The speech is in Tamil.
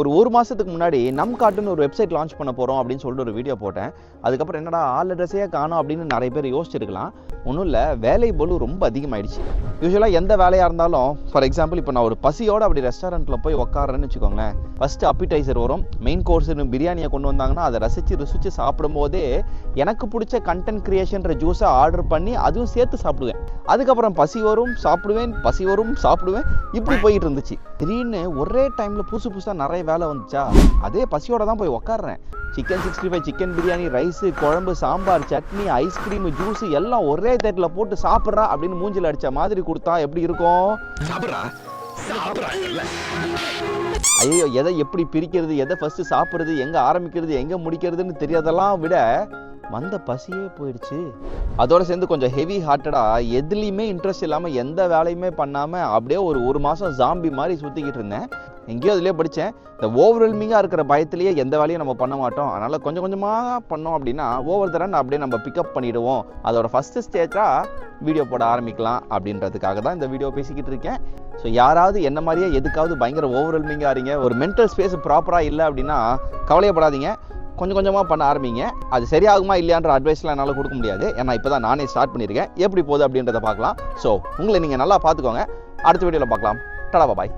ஒரு மாதத்துக்கு முன்னாடி நம் காட்டுன்னு ஒரு வெப்சைட் லான்ச் பண்ண போகிறோம் அப்படின்னு சொல்லிட்டு ஒரு வீடியோ போட்டேன். அதுக்கப்புறம் என்னடா ஆல் அட்ரஸே காணோம் அப்படின்னு நிறைய பேர் யோசிச்சிருக்கலாம். ஒன்றும் இல்லை, வேலை பளு ரொம்ப அதிகமாகிடுச்சு. யூஸ்வலாக எந்த வேலையாக இருந்தாலும், ஃபார் எக்ஸாம்பிள் இப்போ நான் ஒரு பசியோடு அப்படி ரெஸ்டாரண்ட்டில் போய் உட்காடுறேன்னு வச்சுக்கோங்களேன். ஃபஸ்ட்டு அப்பிடைசர் வரும், மெயின் கோர்ஸ்னு பிரியாணியை கொண்டு வந்தாங்கன்னா அதை ருசிச்சு சாப்பிடும் போதே எனக்கு பிடிச்ச கண்டென்ட் கிரியேஷன்ற ஜூஸை ஆர்டர் பண்ணி அதுவும் சேர்த்து சாப்பிடுவேன். அதுக்கப்புறம் பசி வரும் சாப்பிடுவேன், பசி வரும் சாப்பிடுவேன், இப்படி போயிட்டு இருந்துச்சு. திடீர்னு ஒரே டைமில் புதுசாக நிறைய வேலை வந்துச்சா, அதே பசியோட தான் போய் உட்காடுறேன். சிக்கன் 65, சிக்கன் பிரியாணி, ரைஸு, குழம்பு, சாம்பார், சட்னி, ஐஸ்கிரீமு, ஜூஸு எல்லாம் ஒரே தேட்டில் போட்டு சாப்பிட்றா அப்படின்னு மூஞ்சில் அடித்த மாதிரி கொடுத்தா எப்படி இருக்கும்? ஐயோ, எதை எப்படி பிரிக்கிறது, எதை ஃபர்ஸ்ட் சாப்பிட்றது, எங்கே ஆரம்பிக்கிறது, எங்கே முடிக்கிறதுன்னு தெரியாதெல்லாம் விட வந்த பசியே போயிடுச்சு. அதோட சேர்ந்து கொஞ்சம் ஹெவி ஹார்ட்டடாக எதுலேயுமே இன்ட்ரெஸ்ட் இல்லாமல் எந்த வேலையுமே பண்ணாமல் அப்படியே ஒரு மாதம் ஜாம்பி மாதிரி சுற்றிக்கிட்டு இருந்தேன். எங்கேயோ அதிலே படித்தேன், இந்த ஓவர்வெல்மிங்காக இருக்கிற பயத்திலேயே எந்த வேலையும் நம்ம பண்ண மாட்டோம். அதனால் கொஞ்சம் கொஞ்சமாக பண்ணோம் அப்படின்னா ஓவர் த ரன் அப்படியே நம்ம பிக்கப் பண்ணிவிடுவோம். அதோட ஃபஸ்ட்டு ஸ்டேஜாக வீடியோ போட ஆரம்பிக்கலாம் அப்படின்றதுக்காக தான் இந்த வீடியோ பேசிக்கிட்டு இருக்கேன். ஸோ யாராவது என்ன மாதிரியே எதுக்காவது பயங்கர ஓவர்வெல்மிங்காக இருங்க, ஒரு மென்டல் ஸ்பேஸ் ப்ராப்பராக இல்லை அப்படின்னா கவலையப்படாதீங்க, கொஞ்சம் கொஞ்சமாக பண்ண ஆரம்பிங்க. அது சரியாகுமா இல்லையான்ற அட்வைஸ்லாம் என்னால் கொடுக்க முடியாது, ஏன்னா இப்போ தான் நானே ஸ்டார்ட் பண்ணியிருக்கேன். எப்படி போகுது அப்படின்றத பார்க்கலாம். ஸோ உங்களை நீங்கள் நல்லா பார்த்துக்கோங்க. அடுத்த வீடியோவில் பார்க்கலாம். டடா பாய்.